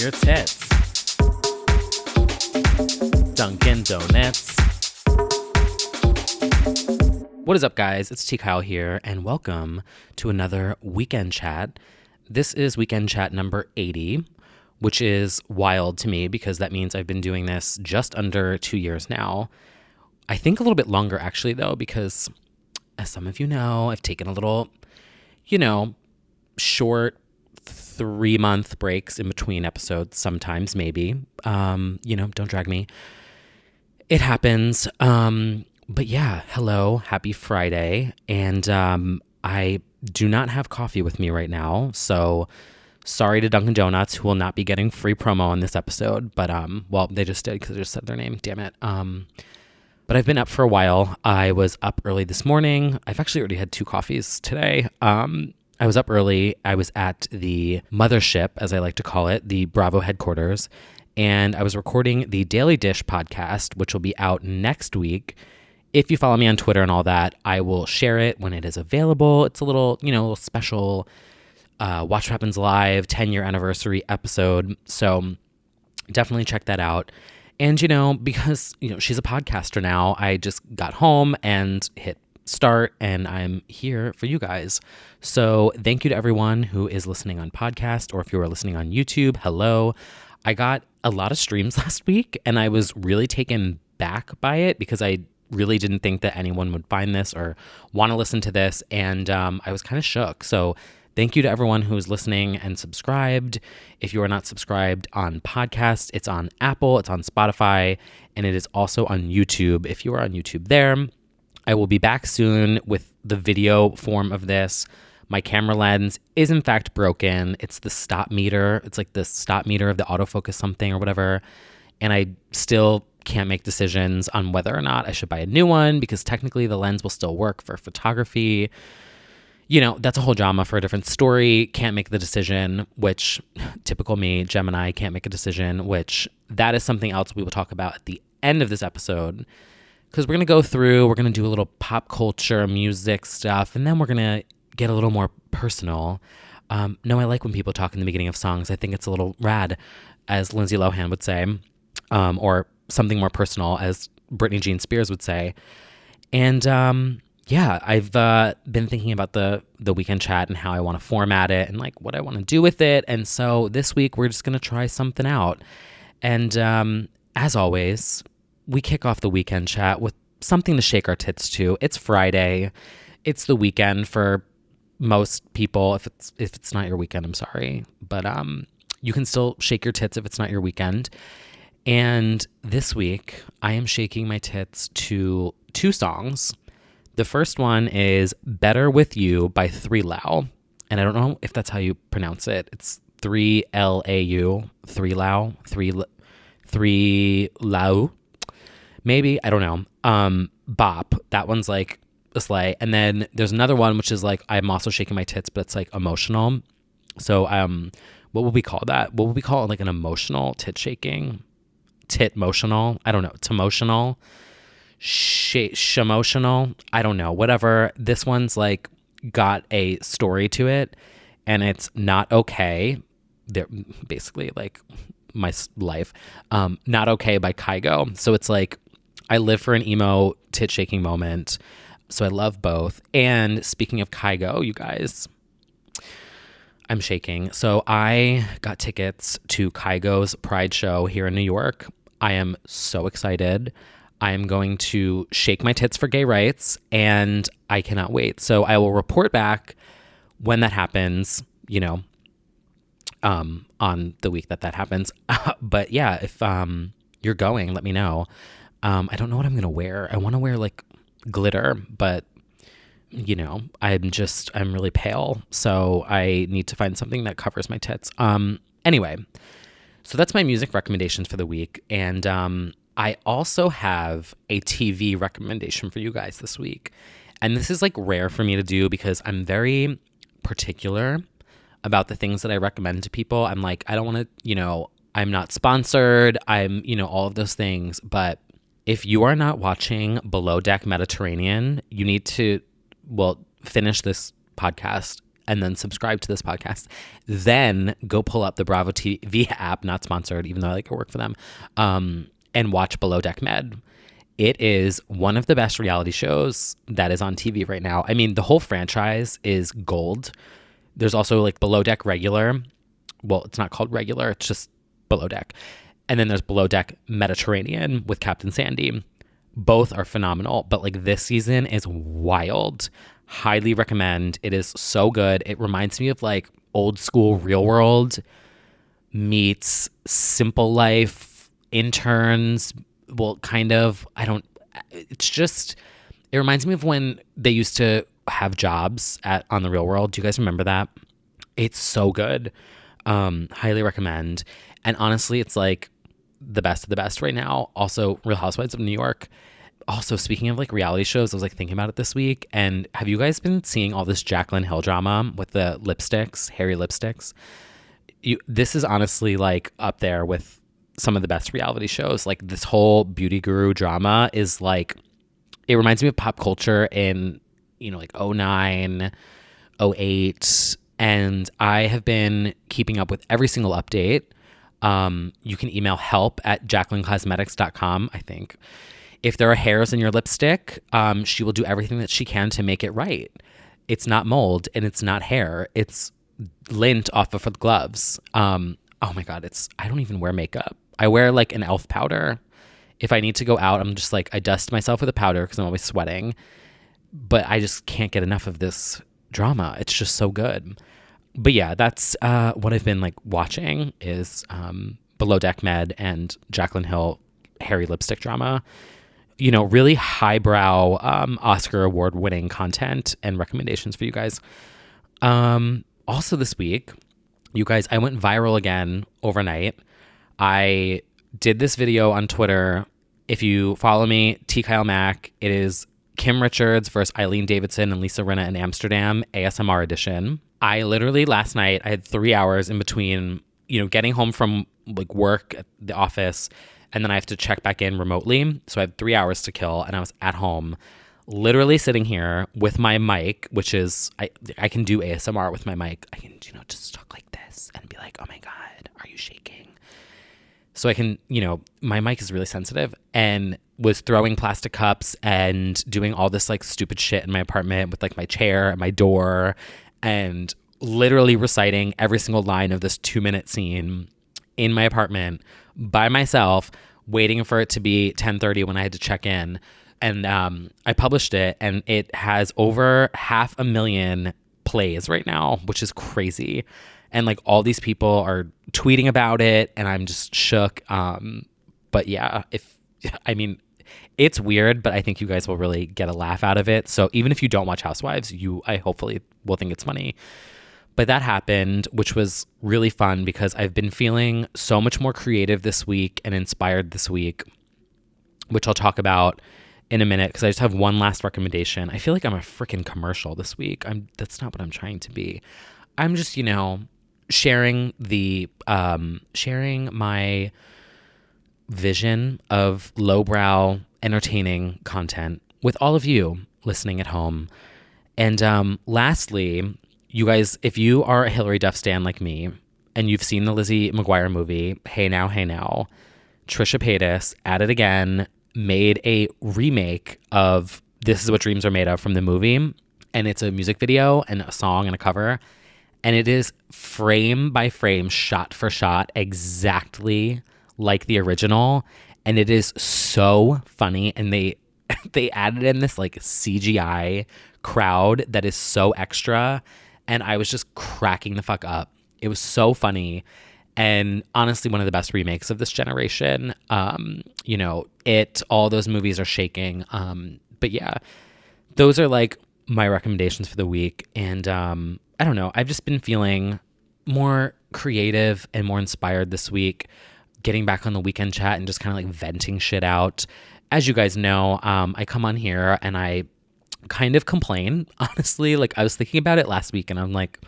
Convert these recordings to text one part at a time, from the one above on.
your tits. Dunkin' Donuts. What is up, guys? It's T. Kyle here, and welcome to another Weekend Chat. This is Weekend Chat number 80, which is wild to me because that means I've been doing this just under 2 years now. I think a little bit longer, actually, though, because as some of you know, I've taken a little, short 3-month breaks in between episodes, sometimes, maybe. Don't drag me. It happens. But yeah, hello, happy Friday. And I do not have coffee with me right now. So sorry to Dunkin' Donuts, who will not be getting free promo on this episode. But, they just did because I just said their name. Damn it. But I've been up for a while. I was up early this morning. I've actually already had 2 coffees today. I was up early. I was at the mothership, as I like to call it, the Bravo headquarters. And I was recording the Daily Dish podcast, which will be out next week. If you follow me on Twitter and all that, I will share it when it is available. It's a little, little special Watch What Happens Live 10-year anniversary episode. So definitely check that out. And, because, she's a podcaster now, I just got home and hit start and I'm here for you guys. So thank you to everyone who is listening on podcast, or if you are listening on YouTube, hello. I got a lot of streams last week and I was really taken back by it because I really didn't think that anyone would find this or want to listen to this. And I was kind of shook. So thank you to everyone who's listening and subscribed. If you are not subscribed on podcasts, it's on Apple, it's on Spotify, and it is also on YouTube. If you are on YouTube there, I will be back soon with the video form of this. My camera lens is in fact broken. It's the stop meter. It's like the stop meter of the autofocus something or whatever. And I still can't make decisions on whether or not I should buy a new one because technically the lens will still work for photography. That's a whole drama for a different story. Can't make the decision, which typical me, Gemini, can't make a decision, which that is something else we will talk about at the end of this episode. Because we're going to go through, we're going to do a little pop culture, music stuff, and then we're going to get a little more personal. No, I like when people talk in the beginning of songs. I think it's a little rad, as Lindsay Lohan would say, or something more personal, as Britney Jean Spears would say. And I've been thinking about the Weekend Chat and how I want to format it and like what I want to do with it. And so this week we're just going to try something out. And as always, we kick off the Weekend Chat with something to shake our tits to. It's Friday. It's the weekend for most people. If it's not your weekend, I'm sorry. But you can still shake your tits if it's not your weekend. And this week, I am shaking my tits to 2 songs. The first one is Better With You by 3Lau. And I don't know if that's how you pronounce it. It's 3LAU, 3Lau. Maybe, I don't know. Bop, that one's like a slay. And then there's another one, which is like, I'm also shaking my tits, but it's like emotional. So what would we call that? What would we call it? Like an emotional tit shaking? Tit motional? I don't know. It's emotional. Shamotional? I don't know. Whatever. This one's like got a story to it and it's not okay. They're basically like my life. Not Okay by Kygo. So it's like, I live for an emo tit shaking moment. So I love both. And speaking of Kygo, you guys, I'm shaking. So I got tickets to Kygo's Pride show here in New York. I am so excited. I am going to shake my tits for gay rights and I cannot wait. So I will report back when that happens, on the week that happens. But yeah, if you're going, let me know. I don't know what I'm going to wear. I want to wear like glitter, but I'm really pale. So I need to find something that covers my tits. Anyway, so that's my music recommendations for the week. And I also have a TV recommendation for you guys this week. And this is like rare for me to do because I'm very particular about the things that I recommend to people. I'm like, I don't want to, I'm not sponsored. I'm, all of those things. But if you are not watching Below Deck Mediterranean, you need to, finish this podcast and then subscribe to this podcast. Then go pull up the Bravo TV app, not sponsored, even though I like to work for them, and watch Below Deck Med. It is one of the best reality shows that is on TV right now. I mean, the whole franchise is gold. There's also like Below Deck Regular. Well, it's not called Regular, it's just Below Deck. And then there's Below Deck Mediterranean with Captain Sandy. Both are phenomenal, but like this season is wild. Highly recommend. It is so good. It reminds me of like old school Real World meets Simple Life, interns. Well, kind of. It reminds me of when they used to have jobs on the Real World. Do you guys remember that? It's so good. Highly recommend. And honestly, it's like the best of the best right now. Also, Real Housewives of New York. Also, speaking of like reality shows, I was like thinking about it this week. And have you guys been seeing all this Jaclyn Hill drama with the lipsticks, hairy lipsticks? This is honestly like up there with some of the best reality shows. Like this whole beauty guru drama is like, it reminds me of pop culture in, like 09, 08. And I have been keeping up with every single update. You can email help@jaclyncosmetics.com, I think. If there are hairs in your lipstick, she will do everything that she can to make it right. It's not mold and it's not hair. It's lint off of her gloves. Oh my God, I don't even wear makeup. I wear like an e.l.f. powder. If I need to go out, I'm just like, I dust myself with a powder because I'm always sweating. But I just can't get enough of this drama. It's just so good. But yeah, that's what I've been like watching is Below Deck Med and Jaclyn Hill hairy lipstick drama. Really highbrow Oscar award winning content and recommendations for you guys. Also this week, you guys, I went viral again overnight. I did this video on Twitter. If you follow me, T. Kyle Mack, it is Kim Richards versus Eileen Davidson and Lisa Rinna in Amsterdam, ASMR edition. I literally last night, I had 3 hours in between, getting home from like work at the office, and then I have to check back in remotely. So I had 3 hours to kill, and I was at home, literally sitting here with my mic, which is, I can do ASMR with my mic. I can, just talk like this and be like, oh my God, are you shaking? So I can, my mic is really sensitive, and was throwing plastic cups and doing all this like stupid shit in my apartment with like my chair and my door, and literally reciting every single line of this 2-minute scene in my apartment by myself, waiting for it to be 10:30 when I had to check in. And I published it, and it has over 500,000 plays right now, which is crazy. And like all these people are tweeting about it, and I'm just shook. But yeah, it's weird, but I think you guys will really get a laugh out of it. So even if you don't watch Housewives, I hopefully will think it's funny. But that happened, which was really fun because I've been feeling so much more creative this week and inspired this week, which I'll talk about in a minute because I just have one last recommendation. I feel like I'm a freaking commercial this week. That's not what I'm trying to be. I'm just, sharing my vision of lowbrow entertaining content with all of you listening at home. And lastly, you guys, if you are a Hilary Duff stan like me and you've seen the Lizzie McGuire movie, Hey Now, Trisha Paytas at it again, made a remake of This Is What Dreams Are Made Of from the movie. And it's a music video and a song and a cover. And it is frame by frame, shot for shot, exactly like the original. And it is so funny. And they added in this like CGI crowd that is so extra. And I was just cracking the fuck up. It was so funny. And honestly, one of the best remakes of this generation. All those movies are shaking. But yeah, those are like my recommendations for the week. And I don't know, I've just been feeling more creative and more inspired this week, getting back on the weekend chat and just kind of like venting shit out. As you guys know, I come on here and I kind of complain, honestly. Like I was thinking about it last week and I'm like,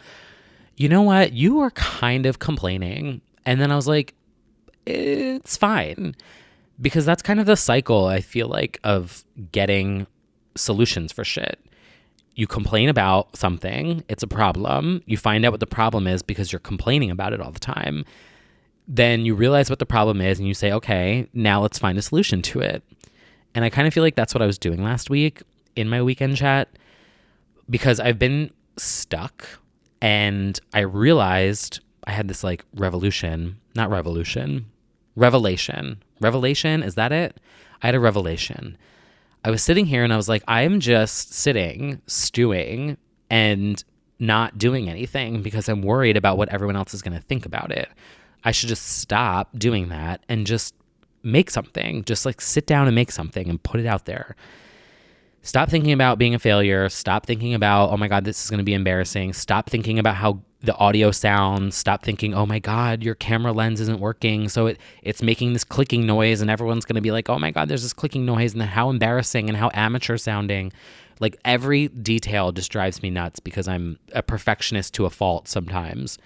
you know what? You are kind of complaining. And then I was like, it's fine. Because that's kind of the cycle, I feel like, of getting solutions for shit. you complain about something, it's a problem. You find out what the problem is because you're complaining about it all the time. Then you realize what the problem is and you say, okay, now let's find a solution to it. And I kind of feel like that's what I was doing last week in my weekend chat, because I've been stuck and I realized I had this like revelation. Revelation, is that it? I had a revelation. I was sitting here and I was like, I'm just sitting, stewing, and not doing anything because I'm worried about what everyone else is going to think about it. I should just stop doing that and just make something. Just like sit down and make something and put it out there. Stop thinking about being a failure. Stop thinking about, oh my God, this is going to be embarrassing. Stop thinking about how the audio sounds. Stop thinking, oh my God, your camera lens isn't working. So it's making this clicking noise and everyone's going to be like, oh my God, there's this clicking noise and how embarrassing and how amateur sounding. Like every detail just drives me nuts because I'm a perfectionist to a fault sometimes.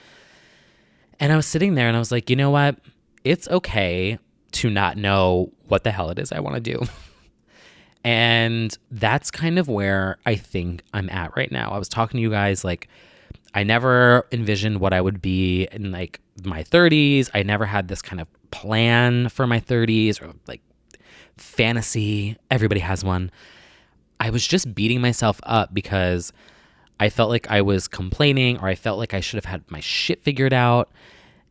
And I was sitting there and I was like, you know what? It's okay to not know what the hell it is I want to do. And that's kind of where I think I'm at right now. I was talking to you guys, like, I never envisioned what I would be in like my 30s. I never had this kind of plan for my 30s or like fantasy. Everybody has one. I was just beating myself up because I felt like I was complaining or I felt like I should have had my shit figured out.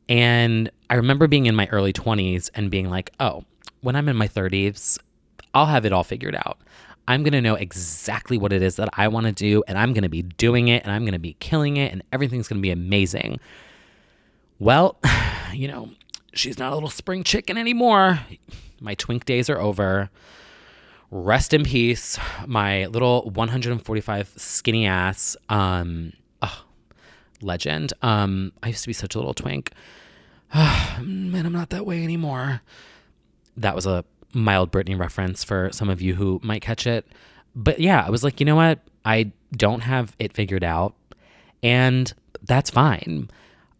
And I remember being in my early 20s and being like, oh, when I'm in my 30s, I'll have it all figured out. I'm going to know exactly what it is that I want to do, and I'm going to be doing it, and I'm going to be killing it, and everything's going to be amazing. Well, you know, she's not a little spring chicken anymore. My twink days are over. Rest in peace, my little 145 skinny ass. Legend. I used to be such a little twink. Man, I'm not that way anymore. That was a mild Britney reference for some of you who might catch it. But yeah, I was like, you know what? I don't have it figured out, and that's fine.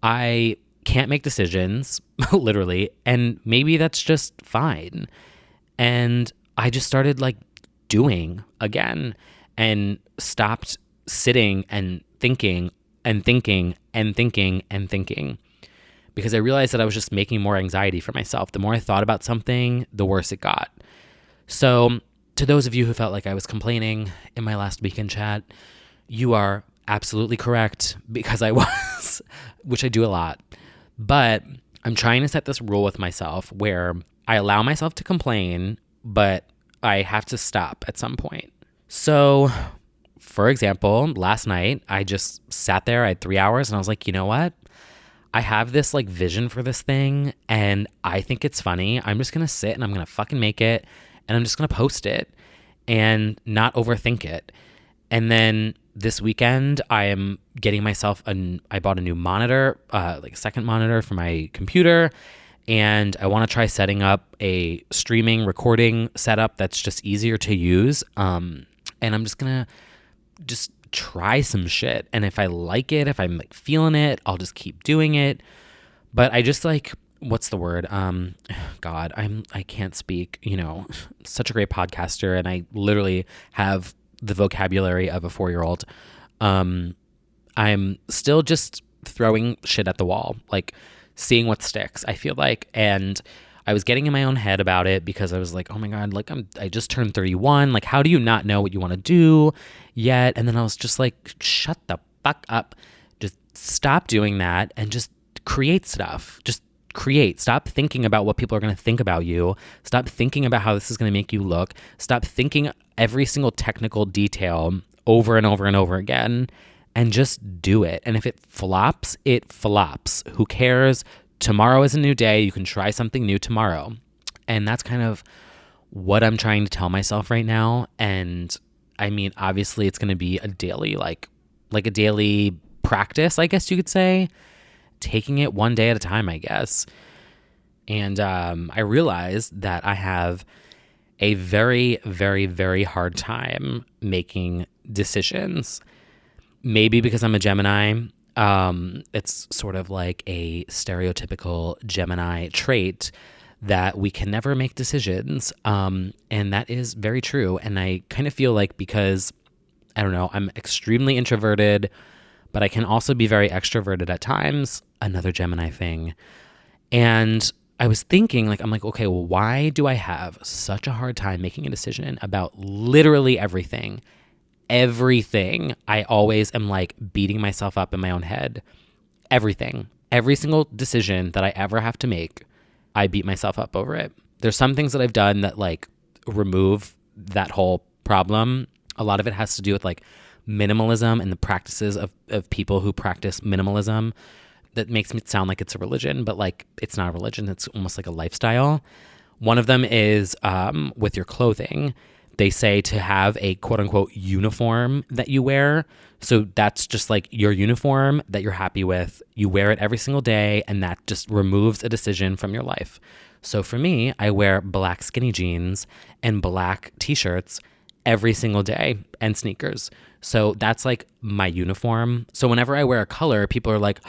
I can't make decisions, literally, and maybe that's just fine. And I just started like doing again and stopped sitting and thinking and thinking and thinking and thinking, because I realized that I was just making more anxiety for myself. The more I thought about something, the worse it got. So to those of you who felt like I was complaining in my last weekend chat, you are absolutely correct, because I was, which I do a lot. But I'm trying to set this rule with myself where I allow myself to complain, but I have to stop at some point. So, for example, last night, I just sat there, I had 3 hours, and I was like, you know what? I have this like vision for this thing, and I think it's funny. I'm just going to sit and I'm going to fucking make it, and I'm just going to post it and not overthink it. And then this weekend, I am getting myself I bought a new monitor, like a second monitor for my computer. And I want to try setting up a streaming recording setup that's just easier to use. And I'm just going to just try some shit. And if I like it, if I'm like feeling it, I'll just keep doing it. But I just like, what's the word? God, I can't speak, you know, such a great podcaster. And I literally have the vocabulary of a 4-year-old. I'm still just throwing shit at the wall, like seeing what sticks, I feel like. And I was getting in my own head about it because I was like, oh my God, like I just turned 31. Like, how do you not know what you want to do yet? And then I was just like, shut the fuck up. Just stop doing that and just create stuff. Just create. Stop thinking about what people are going to think about you. Stop thinking about how this is going to make you look. Stop thinking every single technical detail over and over and over again, and just do it. And if it flops, it flops. Who cares? Tomorrow is a new day. You can try something new tomorrow. And that's kind of what I'm trying to tell myself right now. And I mean, obviously it's going to be a daily, like a daily practice, I guess you could say, taking it one day at a time, I guess. And I realized that I have a very, very, very hard time making decisions. Maybe because I'm a Gemini. It's sort of like a stereotypical Gemini trait that we can never make decisions. And that is very true. And I kind of feel like because I don't know. I'm extremely introverted, but I can also be very extroverted at times. Another Gemini thing. And I was thinking, like, I'm like, okay, well, why do I have such a hard time making a decision about literally everything? Everything. I always am like beating myself up in my own head. Everything. Every single decision that I ever have to make, I beat myself up over it. There's some things that I've done that like remove that whole problem. A lot of it has to do with like minimalism and the practices of people who practice minimalism. That makes me sound like it's a religion, but like it's not a religion. It's almost like a lifestyle. One of them is with your clothing. They say to have a quote unquote uniform that you wear. So that's just like your uniform that you're happy with. You wear it every single day, and that just removes a decision from your life. So for me, I wear black skinny jeans and black t-shirts every single day and sneakers. So that's like my uniform. So whenever I wear a color, people are like,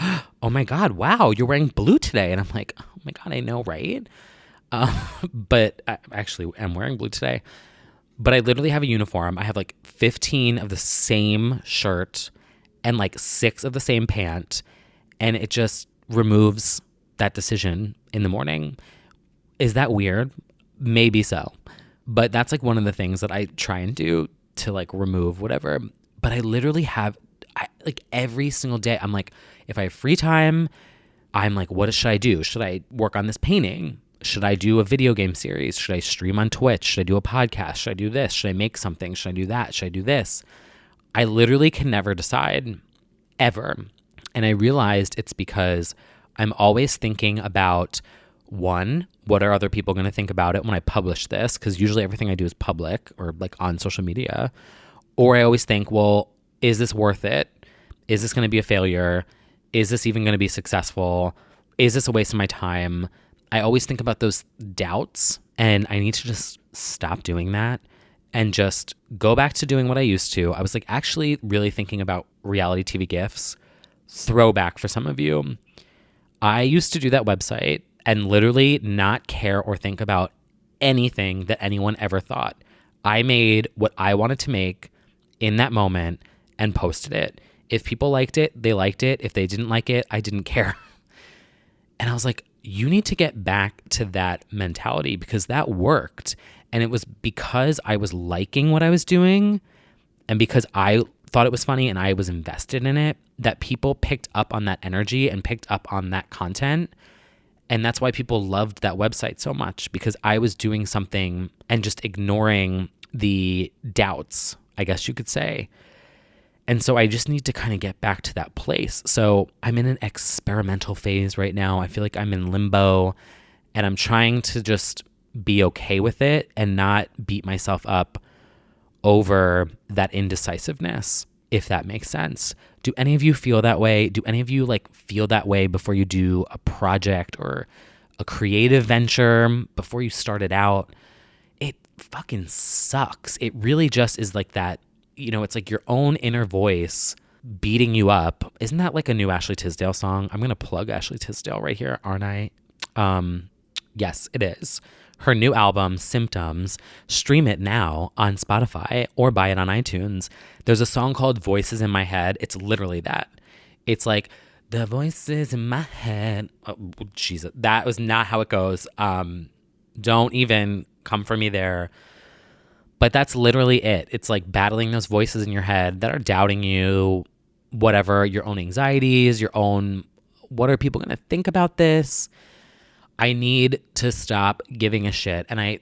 oh my God, wow, you're wearing blue today. And I'm like, oh my God, I know, right? But I actually am wearing blue today. But I literally have a uniform. I have like 15 of the same shirt and like 6 of the same pant. And it just removes that decision in the morning. Is that weird? Maybe so. But that's like one of the things that I try and do to like remove whatever. But I literally have, like every single day, I'm like, if I have free time, I'm like, what should I do? Should I work on this painting? Should I do a video game series? Should I stream on Twitch? Should I do a podcast? Should I do this? Should I make something? Should I do that? Should I do this? I literally can never decide, ever. And I realized it's because I'm always thinking about, one, what are other people going to think about it when I publish this? Because usually everything I do is public or like on social media. Or I always think, well, is this worth it? Is this going to be a failure? Is this even going to be successful? Is this a waste of my time? I always think about those doubts, and I need to just stop doing that and just go back to doing what I used to. I was like actually really thinking about reality TV gifts. Throwback for some of you. I used to do that website and literally not care or think about anything that anyone ever thought. I made what I wanted to make in that moment and posted it. If people liked it, they liked it. If they didn't like it, I didn't care. And I was like, you need to get back to that mentality because that worked. And it was because I was liking what I was doing and because I thought it was funny and I was invested in it that people picked up on that energy and picked up on that content. And that's why people loved that website so much, because I was doing something and just ignoring the doubts, I guess you could say. And so I just need to kind of get back to that place. So I'm in an experimental phase right now. I feel like I'm in limbo, and I'm trying to just be okay with it and not beat myself up over that indecisiveness, if that makes sense. Do any of you feel that way? Do any of you like feel that way before you do a project or a creative venture, before you start it out? It fucking sucks. It really just is like that. You know, it's like your own inner voice beating you up. Isn't that like a new Ashley Tisdale song? I'm going to plug Ashley Tisdale right here, aren't I? Yes, it is. Her new album, Symptoms, stream it now on Spotify or buy it on iTunes. There's a song called Voices in My Head. It's literally that. It's like, the voices in my head. Oh, Jesus, that was not how it goes. Don't even come for me there. But that's literally it. It's like battling those voices in your head that are doubting you, whatever, your own anxieties, your own, what are people going to think about this? I need to stop giving a shit. And I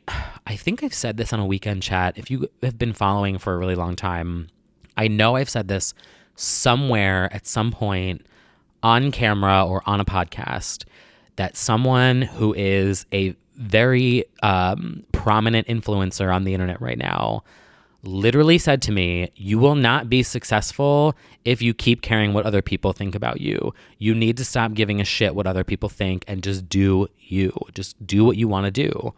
think I've said this on a weekend chat. If you have been following for a really long time, I know I've said this somewhere at some point on camera or on a podcast, that someone who is a very prominent influencer on the internet right now literally said to me, you will not be successful if you keep caring what other people think about you. You need to stop giving a shit what other people think and just do you. Just do what you want to do.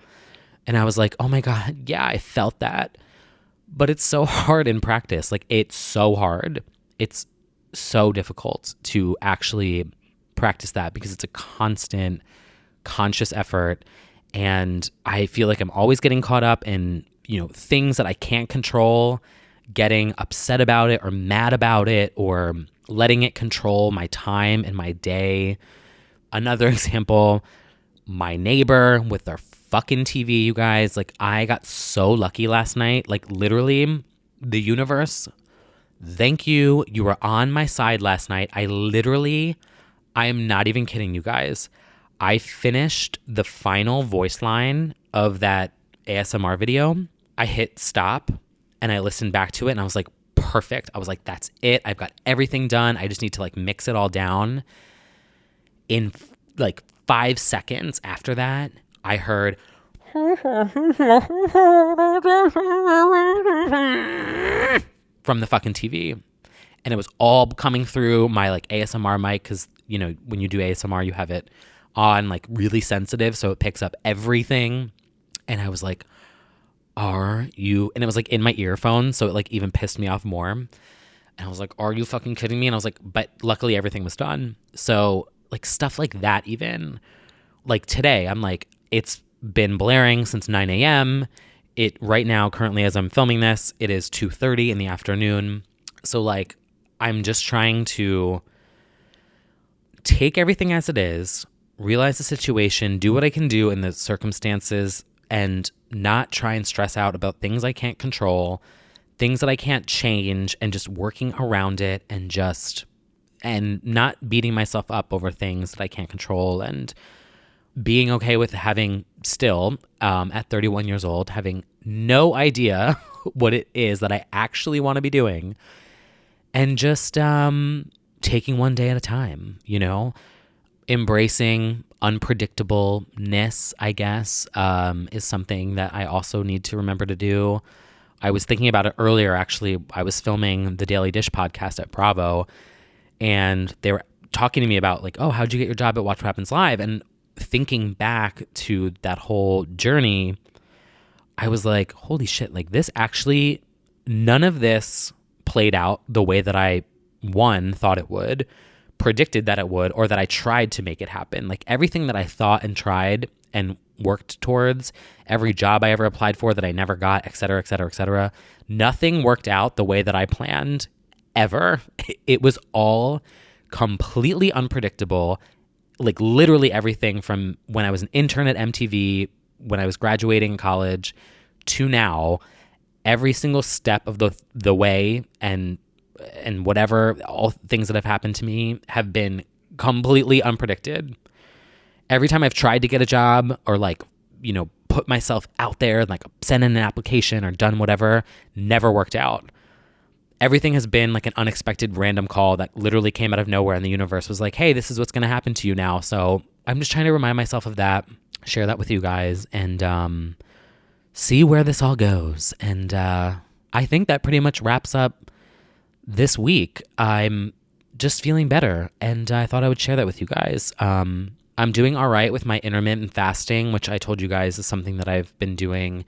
And I was like, oh my God, yeah, I felt that. But it's so hard in practice. Like, it's so hard. It's so difficult to actually practice that because it's a constant, conscious effort. And I feel like I'm always getting caught up in, you know, things that I can't control, getting upset about it or mad about it or letting it control my time and my day. Another example, my neighbor with their fucking TV, you guys. Like, I got so lucky last night. Like, literally, the universe, thank you. You were on my side last night. I am not even kidding you guys. I finished the final voice line of that ASMR video. I hit stop and I listened back to it and I was like, perfect. I was like, that's it. I've got everything done. I just need to like mix it all down. In like 5 seconds after that, I heard from the fucking TV. And it was all coming through my like ASMR mic because, you know, when you do ASMR, you have it on like really sensitive. So it picks up everything. And I was like, and it was like in my earphones. So it like even pissed me off more. And I was like, are you fucking kidding me? And I was like, but luckily everything was done. So like stuff like that, even like today, I'm like, it's been blaring since 9 a.m. It right now, currently as I'm filming this, it is 2:30 in the afternoon. So like, I'm just trying to take everything as it is, realize the situation, do what I can do in the circumstances, and not try and stress out about things I can't control, things that I can't change, and just working around it and not beating myself up over things that I can't control, and being okay with having still, at 31 years old, having no idea what it is that I actually want to be doing. And just taking one day at a time, you know, embracing unpredictableness, I guess, is something that I also need to remember to do. I was thinking about it earlier, actually. I was filming the Daily Dish podcast at Bravo, and they were talking to me about like, oh, how'd you get your job at Watch What Happens Live? And thinking back to that whole journey, I was like, holy shit, like this actually, none of this played out the way that I, thought it would, predicted that it would, or that I tried to make it happen. Like everything that I thought and tried and worked towards, every job I ever applied for that I never got, et cetera, et cetera, et cetera, nothing worked out the way that I planned ever. It was all completely unpredictable. Like literally everything from when I was an intern at MTV, when I was graduating college, to now, every single step of the way and whatever, all things that have happened to me have been completely unpredicted. Every time I've tried to get a job or like, you know, put myself out there, like send in an application or done whatever, never worked out. Everything has been like an unexpected random call that literally came out of nowhere, and the universe was like, hey, this is what's going to happen to you now. So I'm just trying to remind myself of that, share that with you guys, and see where this all goes. And I think that pretty much wraps up this week. I'm just feeling better, and I thought I would share that with you guys. I'm doing all right with my intermittent fasting, which I told you guys is something that I've been doing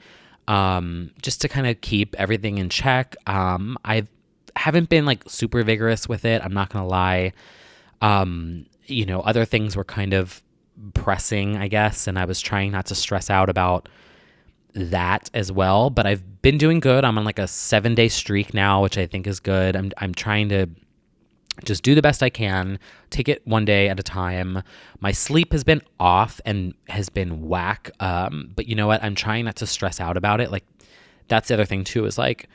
just to kind of keep everything in check. I haven't been like super vigorous with it, I'm not going to lie. You know, other things were kind of pressing, I guess, and I was trying not to stress out about that as well, but I've been doing good. I'm on like a 7-day streak now, which I think is good. I'm trying to just do the best I can, take it one day at a time. My sleep has been off and has been whack, but you know what? I'm trying not to stress out about it. Like, that's the other thing too, is like,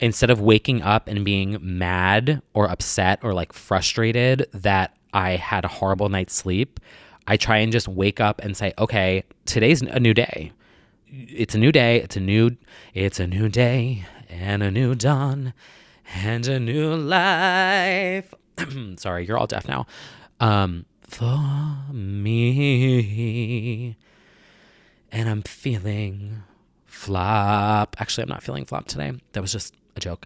instead of waking up and being mad or upset or like frustrated that I had a horrible night's sleep, I try and just wake up and say, okay, today's a new day. It's a new day. It's a new day and a new dawn and a new life. Sorry, you're all deaf now. For me. And I'm feeling flop. Actually, I'm not feeling flop today. That was just a joke.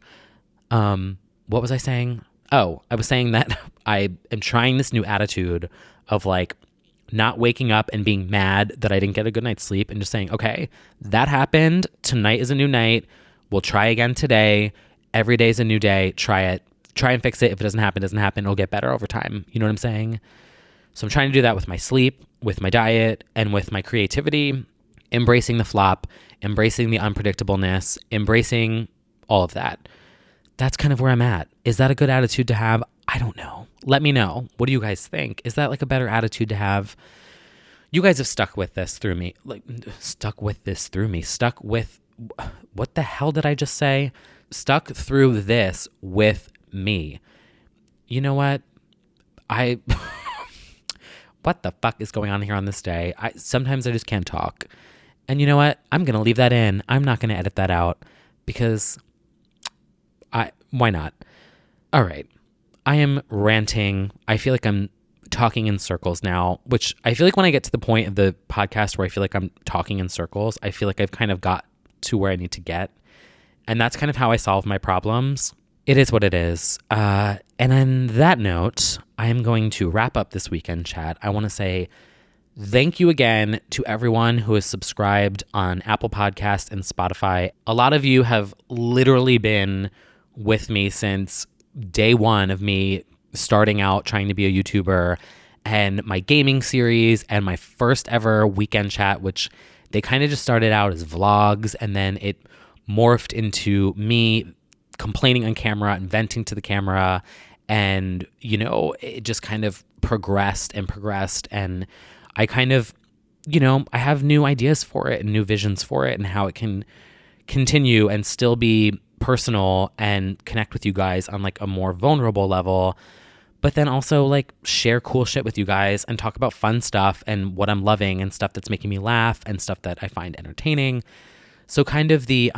What was I saying? Oh, I was saying that I am trying this new attitude of like not waking up and being mad that I didn't get a good night's sleep, and just saying, okay, that happened. Tonight is a new night. We'll try again today. Every day is a new day. Try it. Try and fix it. If it doesn't happen, it'll get better over time. You know what I'm saying? So I'm trying to do that with my sleep, with my diet, and with my creativity, embracing the flop, embracing the unpredictableness, embracing all of that. That's kind of where I'm at. Is that a good attitude to have? I don't know. Let me know. What do you guys think? Is that like a better attitude to have? You guys have stuck with this through me. Stuck with, what the hell did I just say? Stuck through this with me. You know what? What the fuck is going on here on this day? Sometimes I just can't talk. And you know what? I'm going to leave that in. I'm not going to edit that out because why not? All right. I am ranting. I feel like I'm talking in circles now, which I feel like when I get to the point of the podcast where I feel like I'm talking in circles, I feel like I've kind of got to where I need to get. And that's kind of how I solve my problems. It is what it is. And on that note, I am going to wrap up this weekend chat. I want to say thank you again to everyone who has subscribed on Apple Podcasts and Spotify. A lot of you have literally been with me since day one of me starting out trying to be a YouTuber, and my gaming series and my first ever weekend chat, which they kind of just started out as vlogs, and then it morphed into me complaining on camera and venting to the camera. And, you know, it just kind of progressed. And I kind of, you know, I have new ideas for it and new visions for it and how it can continue and still be personal and connect with you guys on like a more vulnerable level, but then also like share cool shit with you guys and talk about fun stuff and what I'm loving and stuff that's making me laugh and stuff that I find entertaining. So kind of the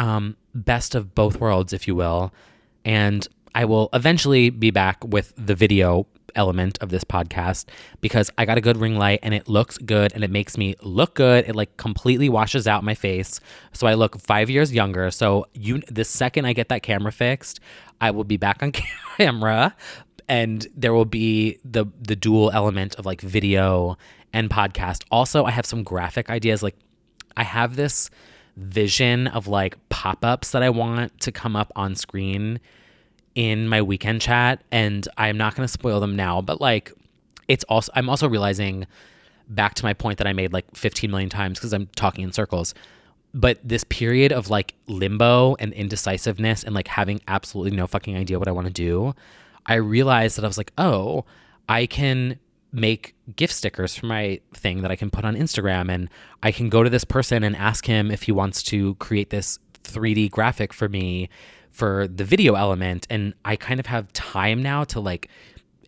best of both worlds, if you will. And I will eventually be back with the video element of this podcast because I got a good ring light and it looks good and it makes me look good. It like completely washes out my face. So I look 5 years younger. So the second I get that camera fixed, I will be back on camera and there will be the dual element of like video and podcast. Also, I have some graphic ideas. Like I have this vision of like pop-ups that I want to come up on screen in my weekend chat, and I'm not going to spoil them now, but like I'm also realizing, back to my point that I made like 15 million times because I'm talking in circles, but this period of like limbo and indecisiveness and like having absolutely no fucking idea what I want to do, I realized that I was like, oh, I can make gift stickers for my thing that I can put on Instagram, and I can go to this person and ask him if he wants to create this 3D graphic for me for the video element. And I kind of have time now to like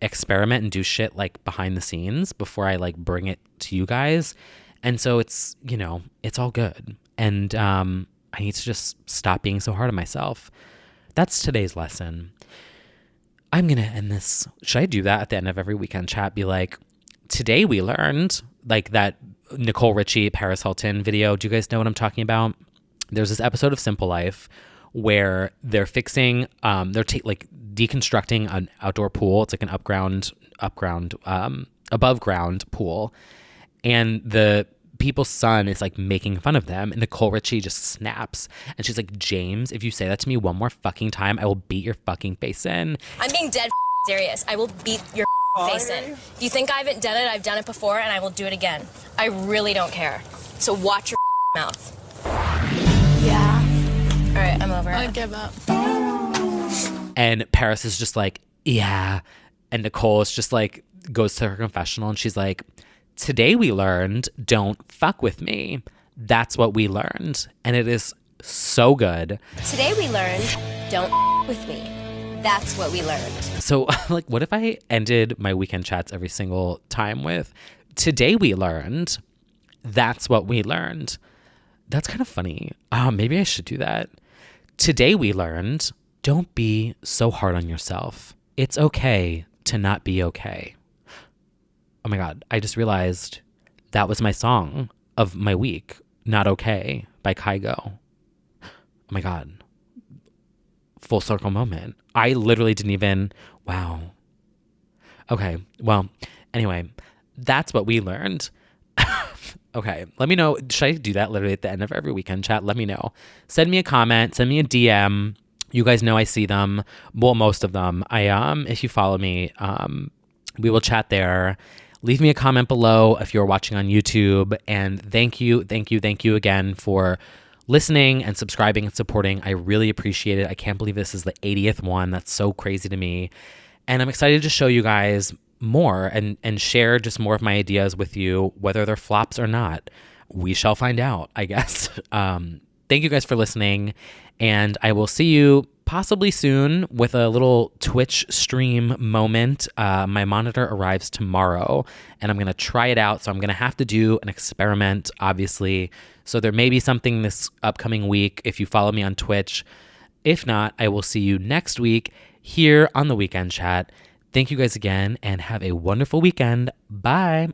experiment and do shit like behind the scenes before I like bring it to you guys. And so it's, you know, it's all good. And I need to just stop being so hard on myself. That's today's lesson. I'm going to end this. Should I do that at the end of every weekend chat? Be like, today we learned, like that Nicole Richie, Paris Hilton video. Do you guys know what I'm talking about? There's this episode of Simple Life where they're fixing, they're like deconstructing an outdoor pool. It's like an above ground pool. And the people's son is like making fun of them, and Nicole Richie just snaps and she's like, James, if you say that to me one more fucking time, I will beat your fucking face in. I'm being dead serious. I will beat your face in. If you think I haven't done it, I've done it before and I will do it again. I really don't care. So watch your mouth. Yeah. All right, I'm over it. I give up. And Paris is just like, yeah. And Nicole is just like, goes to her confessional and she's like, today we learned, don't fuck with me. That's what we learned. And it is so good. Today we learned, don't f with me. That's what we learned. So like, what if I ended my weekend chats every single time with, today we learned, that's what we learned. That's kind of funny. Maybe I should do that. Today we learned, don't be so hard on yourself. It's okay to not be okay. Oh my God, I just realized that was my song of my week, Not Okay by Kygo. Oh my God. Full circle moment. I literally didn't even, wow. Okay, well, anyway, that's what we learned. Okay, let me know. Should I do that literally at the end of every weekend chat? Let me know. Send me a comment, send me a DM. You guys know I see them. Well, most of them. If you follow me, we will chat there. Leave me a comment below if you're watching on YouTube. And thank you again for listening and subscribing and supporting. I really appreciate it. I can't believe this is the 80th one. That's so crazy to me. And I'm excited to show you guys more and share just more of my ideas with you, whether they're flops or not. We shall find out, I guess. Thank you guys for listening. And I will see you possibly soon with a little Twitch stream moment. My monitor arrives tomorrow and I'm going to try it out. So I'm going to have to do an experiment, obviously. So there may be something this upcoming week if you follow me on Twitch. If not, I will see you next week here on the Weekend Chat. Thank you guys again and have a wonderful weekend. Bye.